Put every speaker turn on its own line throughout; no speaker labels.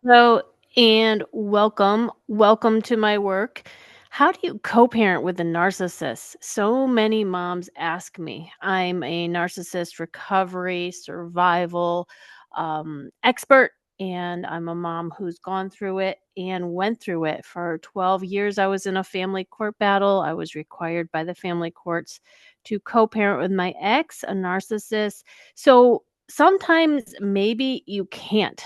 Hello and welcome. Welcome to my work. How do you co parent with a narcissist? So many moms ask me. I'm a narcissist recovery survival expert, and I'm a mom who's gone through it and went through it. For 12 years, I was in a family court battle. I was required by the family courts to co parent with my ex, a narcissist. So sometimes maybe you can't.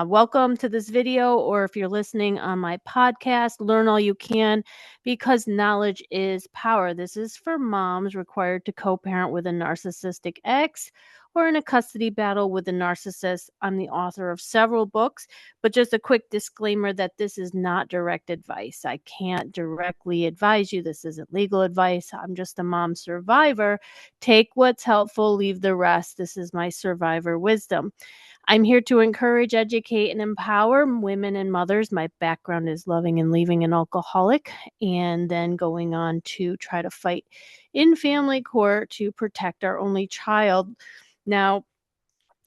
Welcome to this video, or if you're listening on my podcast, learn all you can because knowledge is power. This is for moms required to co parent with a narcissistic ex or in a custody battle with a narcissist. I'm the author of several books, but just a quick disclaimer that this is not direct advice. I can't directly advise you. This isn't legal advice. I'm just a mom survivor. Take what's helpful, leave the rest. This is my survivor wisdom. I'm here to encourage, educate, and empower women and mothers. My background is loving and leaving an alcoholic, and then going on to try to fight in family court to protect our only child. Now,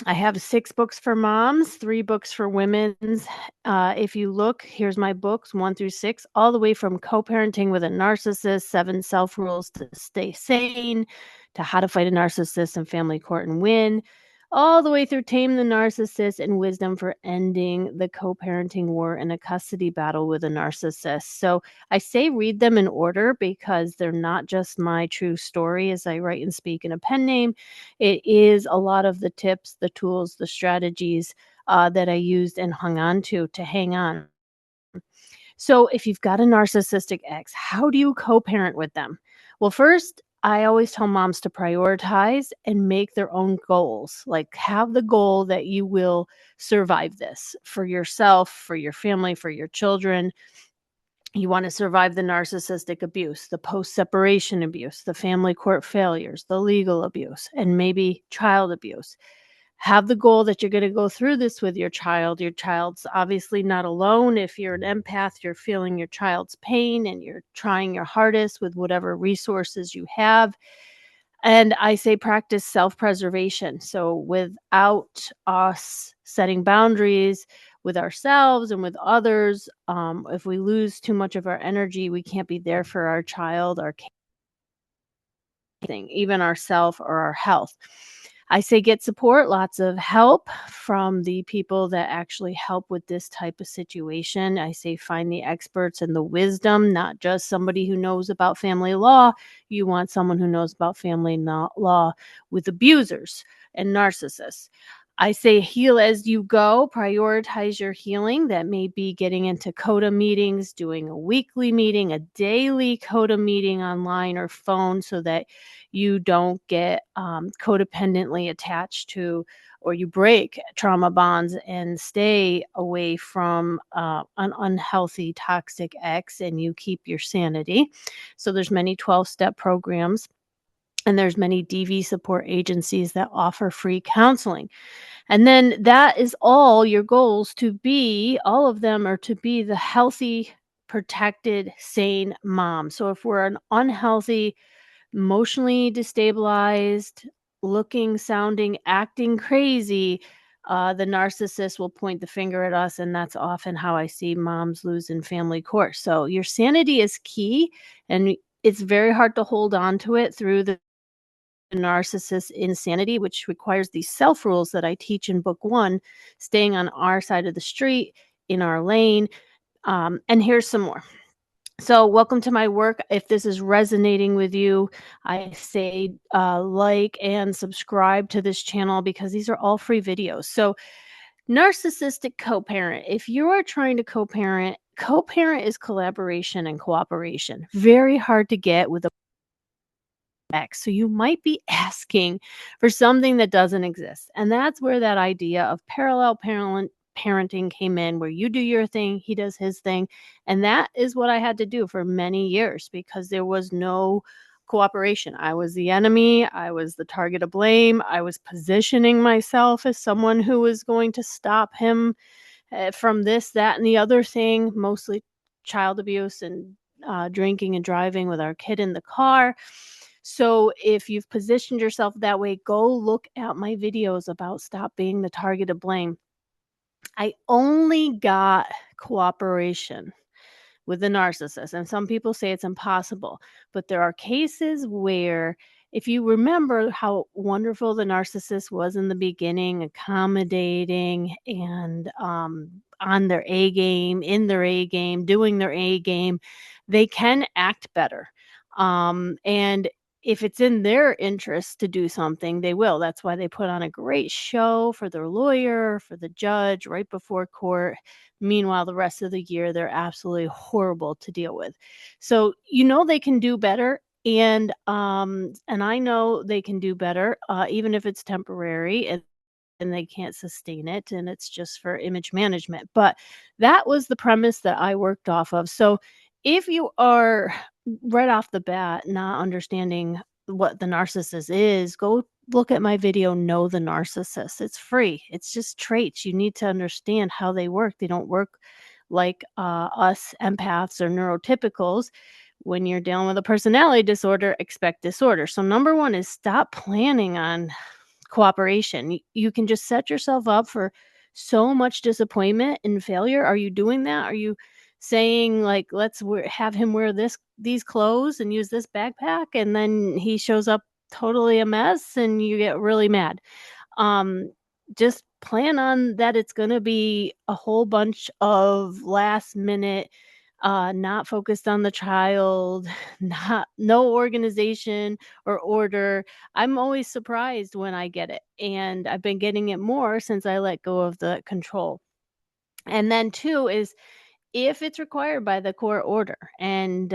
I have 6 books for moms, 3 books for women's. If you look, here's my books 1 through 6, all the way from co-parenting with a narcissist, 7 self-rules to stay sane, to how to fight a narcissist in family court and win, all the way through tame the narcissist and wisdom for ending the co-parenting war in a custody battle with a narcissist. So I say read them in order because they're not just my true story as I write and speak in a pen name. It is a lot of the tips, the tools, the strategies that I used and hung on to hang on. So, if you've got a narcissistic ex, how do you co parent with them? Well, first, I always tell moms to prioritize and make their own goals. Like, have the goal that you will survive this for yourself, for your family, for your children. You want to survive the narcissistic abuse, the post separation abuse, the family court failures, the legal abuse, and maybe child abuse. Have the goal that you're going to go through this with your child. Your child's obviously not alone. If you're an empath, you're feeling your child's pain and you're trying your hardest with whatever resources you have. And I say practice self-preservation. So without us setting boundaries with ourselves and with others, if we lose too much of our energy, we can't be there for our child, our thing, even ourself or our health. I say get support, lots of help from the people that actually help with this type of situation. I say find the experts and the wisdom, not just somebody who knows about family law. You want someone who knows about family law with abusers and narcissists. I say heal as you go, prioritize your healing. That may be getting into CODA meetings, doing a weekly meeting, a daily CODA meeting online or phone so that you don't get codependently attached to or you break trauma bonds and stay away from an unhealthy, toxic ex and you keep your sanity. So there's many 12-step programs. And there's many DV support agencies that offer free counseling. And then that is all your goals to be, all of them are to be the healthy, protected, sane mom. So if we're an unhealthy, emotionally destabilized, looking, sounding, acting crazy, the narcissist will point the finger at us. And that's often how I see moms lose in family court. So your sanity is key. And it's very hard to hold on to it through the narcissist insanity, which requires these self rules that I teach in book 1, staying on our side of the street, in our lane. And here's some more. So, welcome to my work. If this is resonating with you, I say like and subscribe to this channel because these are all free videos. So, narcissistic co parent. If you are trying to co parent is collaboration and cooperation. Very hard to get with a X. So you might be asking for something that doesn't exist. And that's where that idea of parallel parenting came in, where you do your thing, he does his thing. And that is what I had to do for many years because there was no cooperation. I was the enemy. I was the target of blame. I was positioning myself as someone who was going to stop him from this, that, and the other thing, mostly child abuse and drinking and driving with our kid in the car. So if you've positioned yourself that way, go look at my videos about stop being the target of blame. I only got cooperation with the narcissist. And some people say it's impossible, but there are cases where, if you remember how wonderful the narcissist was in the beginning, accommodating and on their A game, in their A game, doing their A game, they can act better. And if it's in their interest to do something, they will. That's why they put on a great show for their lawyer, for the judge right before court. Meanwhile, the rest of the year, they're absolutely horrible to deal with. So, they can do better. And I know they can do better, even if it's temporary and they can't sustain it and it's just for image management. But that was the premise that I worked off of. So if you are right off the bat not understanding what the narcissist is, go look at my video, Know the Narcissist. It's free. It's just traits. You need to understand how they work. They don't work like us empaths or neurotypicals. When you're dealing with a personality disorder, expect disorder. So number one is stop planning on cooperation. You can just set yourself up for so much disappointment and failure. Are you doing that? Are you saying, like, have him wear these clothes and use this backpack, and then he shows up totally a mess and you get really mad? Just plan on that it's going to be a whole bunch of last minute, not focused on the child, not no organization or order. I'm always surprised when I get it, and I've been getting it more since I let go of the control. And then two is, if it's required by the court order and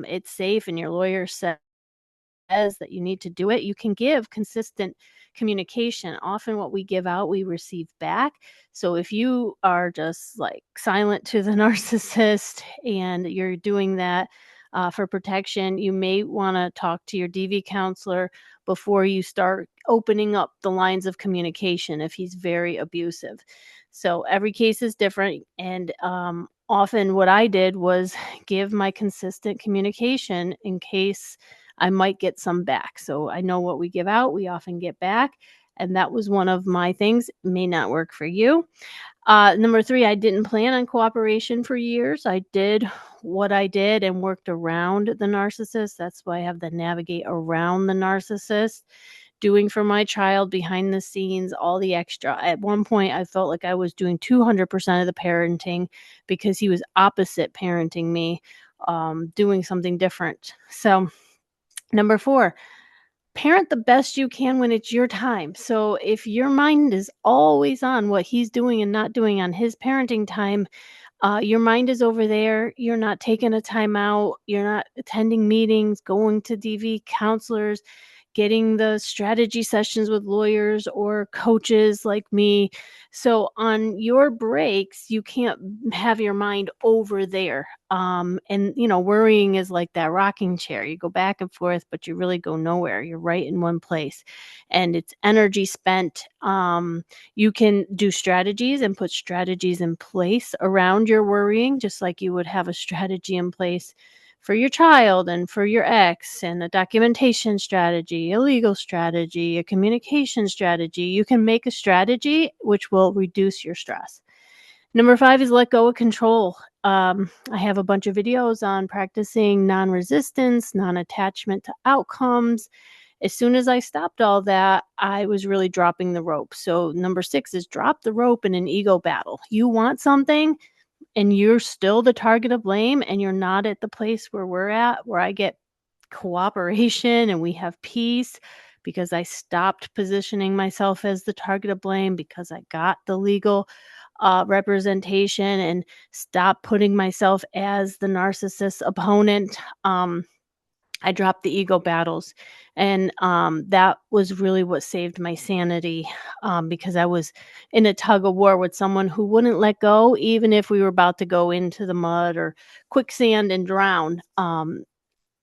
it's safe and your lawyer says that you need to do it, you can give consistent communication. Often what we give out, we receive back. So if you are just like silent to the narcissist and you're doing that for protection, you may want to talk to your DV counselor before you start opening up the lines of communication if he's very abusive. So every case is different. And often what I did was give my consistent communication in case I might get some back. So I know what we give out, we often get back. And that was one of my things. It may not work for you. Number three, I didn't plan on cooperation for years. I did what I did and worked around the narcissist. That's why I have the navigate around the narcissist, doing for my child behind the scenes, all the extra. At one point, I felt like I was doing 200% of the parenting because he was opposite parenting me, doing something different. So, number four, parent the best you can when it's your time. So if your mind is always on what he's doing and not doing on his parenting time, your mind is over there. You're not taking a time out. You're not attending meetings, going to DV counselors, getting the strategy sessions with lawyers or coaches like me. So on your breaks, you can't have your mind over there. And worrying is like that rocking chair. You go back and forth, but you really go nowhere. You're right in one place, and it's energy spent. You can do strategies and put strategies in place around your worrying, just like you would have a strategy in place for your child and for your ex, and a documentation strategy, a legal strategy, a communication strategy. You can make a strategy which will reduce your stress. Number five is let go of control. I have a bunch of videos on practicing non-resistance, non-attachment to outcomes. As soon as I stopped all that, I was really dropping the rope. So number six is drop the rope in an ego battle. You want something and you're still the target of blame, and you're not at the place where we're at, where I get cooperation and we have peace, because I stopped positioning myself as the target of blame, because I got the legal representation and stopped putting myself as the narcissist opponent. I dropped the ego battles, and that was really what saved my sanity, because I was in a tug of war with someone who wouldn't let go, even if we were about to go into the mud or quicksand and drown.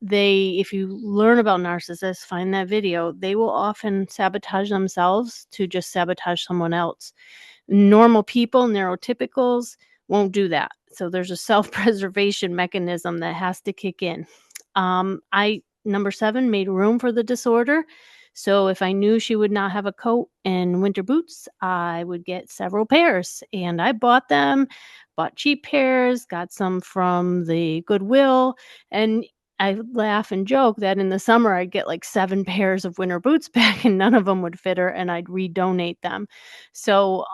If you learn about narcissists, find that video, they will often sabotage themselves to just sabotage someone else. Normal people, neurotypicals, won't do that. So there's a self-preservation mechanism that has to kick in. I Number seven, made room for the disorder. So if I knew she would not have a coat and winter boots, I would get several pairs. And I bought them, bought cheap pairs, got some from the Goodwill. And I laugh and joke that in the summer I'd get like 7 pairs of winter boots back and none of them would fit her and I'd redonate them. So,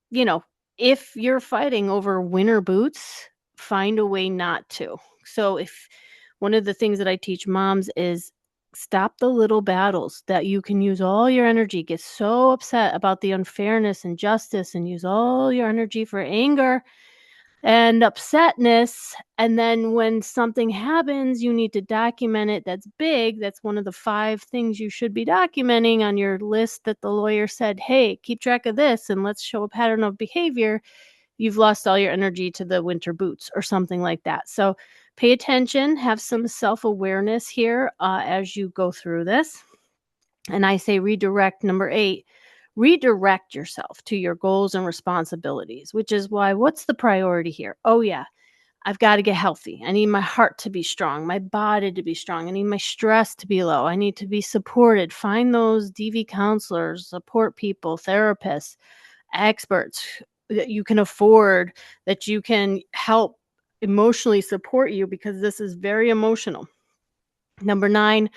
you know, if you're fighting over winter boots, find a way not to. So if one of the things that I teach moms is stop the little battles that you can use all your energy, get so upset about the unfairness and justice and use all your energy for anger and upsetness. And then when something happens, you need to document it. That's big. That's one of the 5 things you should be documenting on your list that the lawyer said, hey, keep track of this and let's show a pattern of behavior. You've lost all your energy to the winter boots or something like that. So pay attention, have some self-awareness here as you go through this. And I say redirect. Number 8, redirect yourself to your goals and responsibilities, which is why what's the priority here? Oh, yeah, I've got to get healthy. I need my heart to be strong, my body to be strong. I need my stress to be low. I need to be supported. Find those DV counselors, support people, therapists, experts that you can afford, that you can help emotionally support you because this is very emotional. Number 9,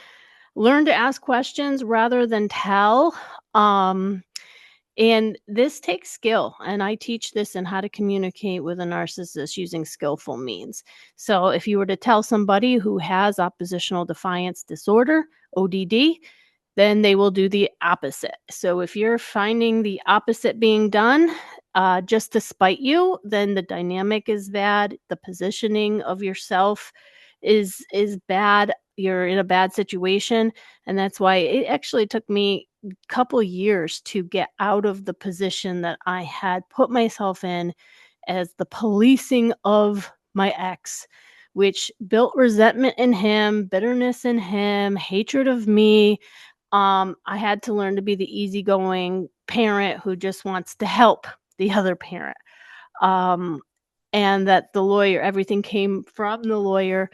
learn to ask questions rather than tell. And this takes skill. And I teach this in how to communicate with a narcissist using skillful means. So if you were to tell somebody who has oppositional defiance disorder, ODD, then they will do the opposite. So if you're finding the opposite being done just to spite you, then the dynamic is bad. The positioning of yourself is bad. You're in a bad situation, and that's why it actually took me a couple years to get out of the position that I had put myself in as the policing of my ex, which built resentment in him, bitterness in him, hatred of me. I had to learn to be the easygoing parent who just wants to help the other parent. Um, and that the lawyer, everything came from the lawyer,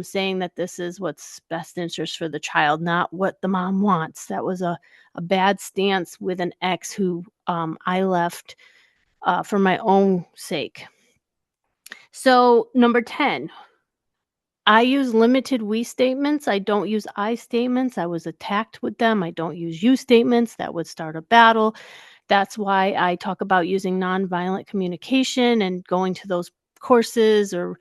saying that this is what's best interest for the child, not what the mom wants. That was a bad stance with an ex who I left for my own sake. So, number 10, I use limited we statements. I don't use I statements. I was attacked with them. I don't use you statements. That would start a battle. That's why I talk about using nonviolent communication and going to those courses or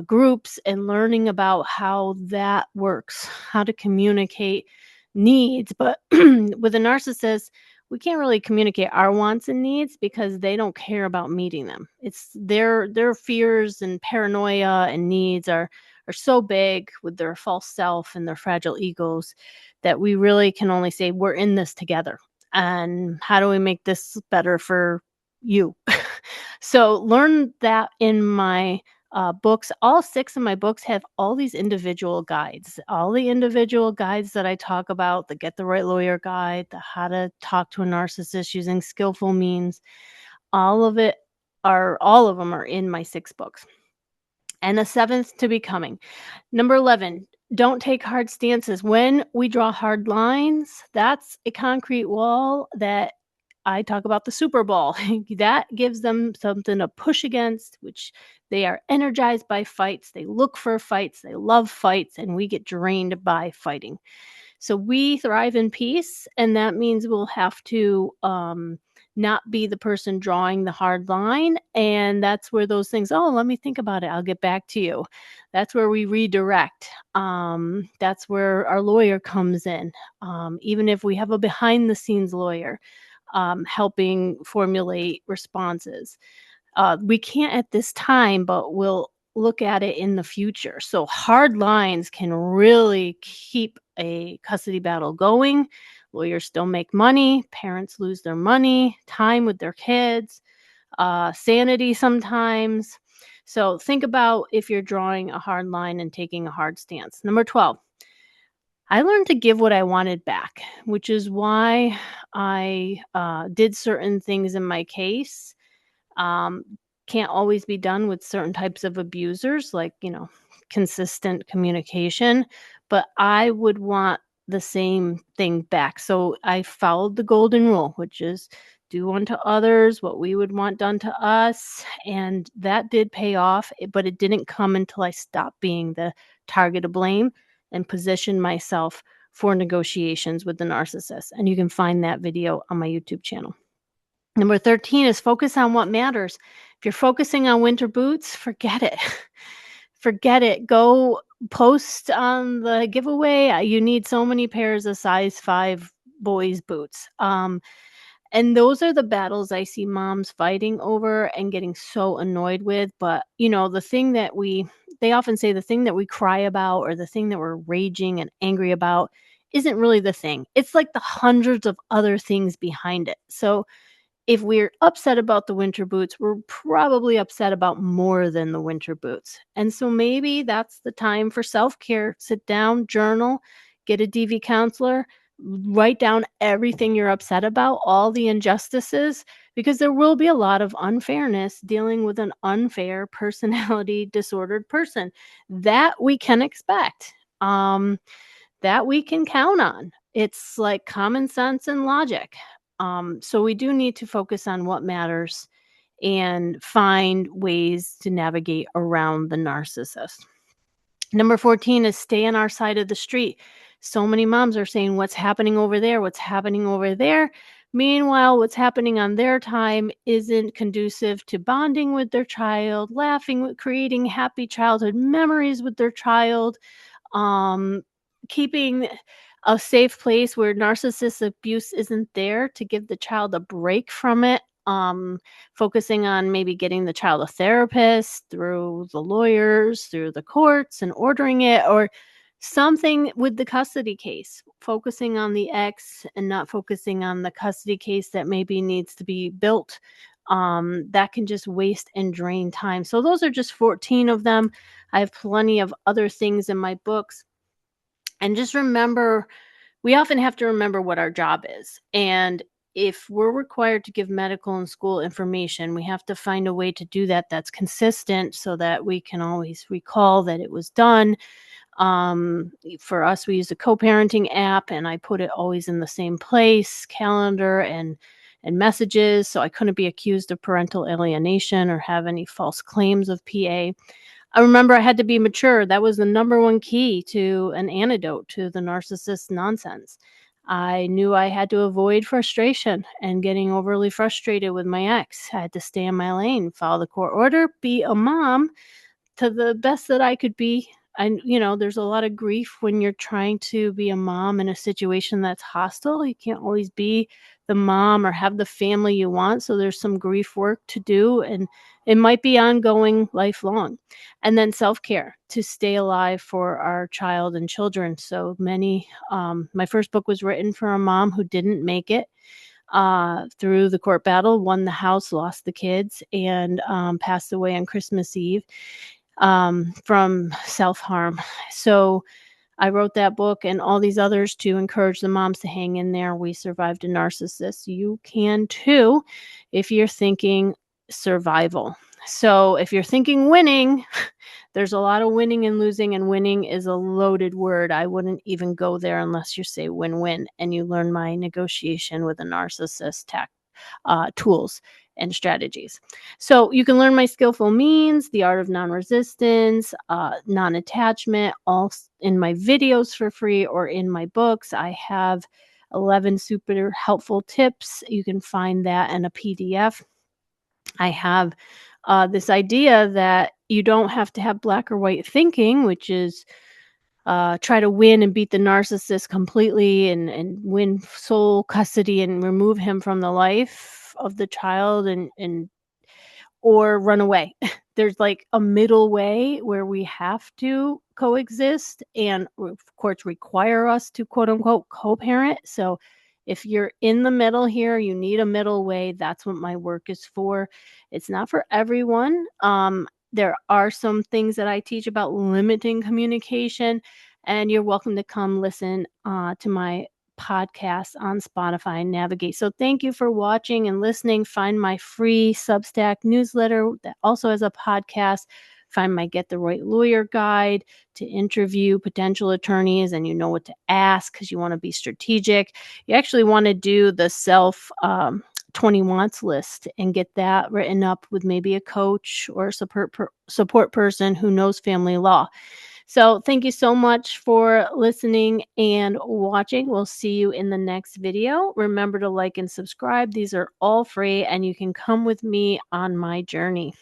groups and learning about how that works, how to communicate needs. But with a narcissist, we can't really communicate our wants and needs because they don't care about meeting them. It's their fears and paranoia and needs are so big with their false self and their fragile egos that we really can only say we're in this together. And how do we make this better for you? So learn that in my books. All 6 of my books have all these individual guides. All the individual guides that I talk about, the Get the Right Lawyer guide, the how to talk to a narcissist using skillful means, all of them are in my 6 books. And a 7th to be coming. Number 11, don't take hard stances. When we draw hard lines, that's a concrete wall that I talk about the Super Bowl. That gives them something to push against, which they are energized by fights. They look for fights. They love fights, and we get drained by fighting. So we thrive in peace, and that means we'll have to not be the person drawing the hard line. And that's where those things, oh, let me think about it. I'll get back to you. That's where we redirect. That's where our lawyer comes in. Even if we have a behind the scenes lawyer helping formulate responses. We can't at this time, but we'll look at it in the future. So hard lines can really keep a custody battle going. Lawyers still make money. Parents lose their money, time with their kids, sanity sometimes. So think about if you're drawing a hard line and taking a hard stance. Number 12, I learned to give what I wanted back, which is why I did certain things in my case. Um, can't always be done with certain types of abusers, like, consistent communication. But I would want the same thing back. So I followed the golden rule, which is do unto others what we would want done to us. And that did pay off, but it didn't come until I stopped being the target of blame and positioned myself for negotiations with the narcissist. And you can find that video on my YouTube channel. Number 13 is focus on what matters. If you're focusing on winter boots, forget it. Forget it. Go post on the giveaway. You need so many pairs of size 5 boys boots. And those are the battles I see moms fighting over and getting so annoyed with. But, the thing that they often say the thing that we cry about or the thing that we're raging and angry about isn't really the thing. It's like the hundreds of other things behind it. So if we're upset about the winter boots, we're probably upset about more than the winter boots. And so maybe that's the time for self-care. Sit down, journal, get a DV counselor, write down everything you're upset about, all the injustices, because there will be a lot of unfairness dealing with an unfair personality disordered person that we can expect. That we can count on. It's like common sense and logic. So we do need to focus on what matters and find ways to navigate around the narcissist. Number 14 is stay on our side of the street. So many moms are saying, what's happening over there? What's happening over there? Meanwhile, what's happening on their time isn't conducive to bonding with their child, laughing, creating happy childhood memories with their child, keeping a safe place where narcissist abuse isn't there to give the child a break from it, focusing on maybe getting the child a therapist through the lawyers, through the courts and ordering it, or something with the custody case, focusing on the ex and not focusing on the custody case that maybe needs to be built. That can just waste and drain time. So those are just 14 of them. I have plenty of other things in my books. And just remember, we often have to remember what our job is. And if we're required to give medical and school information, we have to find a way to do that that's consistent so that we can always recall that it was done. For us, we use a co-parenting app, and I put it always in the same place, calendar and messages, so I couldn't be accused of parental alienation or have any false claims of PA. I remember I had to be mature. That was the number one key to an antidote to the narcissist nonsense. I knew I had to avoid frustration and getting overly frustrated with my ex. I had to stay in my lane, follow the court order, be a mom to the best that I could be. And, there's a lot of grief when you're trying to be a mom in a situation that's hostile. You can't always be the mom or have the family you want. So there's some grief work to do, and it might be ongoing, lifelong. And then self-care to stay alive for our child and children. So many, my first book was written for a mom who didn't make it through the court battle, won the house, lost the kids, and passed away on Christmas Eve from self-harm. So I wrote that book and all these others to encourage the moms to hang in there. We survived a narcissist. You can too if you're thinking survival. So if you're thinking winning, there's a lot of winning and losing, and winning is a loaded word. I wouldn't even go there unless you say win-win and you learn my negotiation with a narcissist tools and strategies. So you can learn my skillful means, the art of non-resistance, non-attachment, all in my videos for free or in my books. I have 11 super helpful tips. You can find that in a PDF. I have this idea that you don't have to have black or white thinking, which is try to win and beat the narcissist completely and win sole custody and remove him from the life of the child and or run away. There's like a middle way where we have to coexist, and of course require us to quote unquote co-parent. So if you're in the middle here, you need a middle way. That's what my work is for. It's not for everyone. There are some things that I teach about limiting communication, and you're welcome to come listen to my podcast on Spotify and Navigate. So thank you for watching and listening. Find my free Substack newsletter that also has a podcast find my Get the Right Lawyer guide to interview potential attorneys, and you know what to ask because you want to be strategic. You actually want to do the self 20 wants list and get that written up with maybe a coach or a support person who knows family law. So thank you so much for listening and watching. We'll see you in the next video. Remember to like and subscribe. These are all free, and you can come with me on my journey.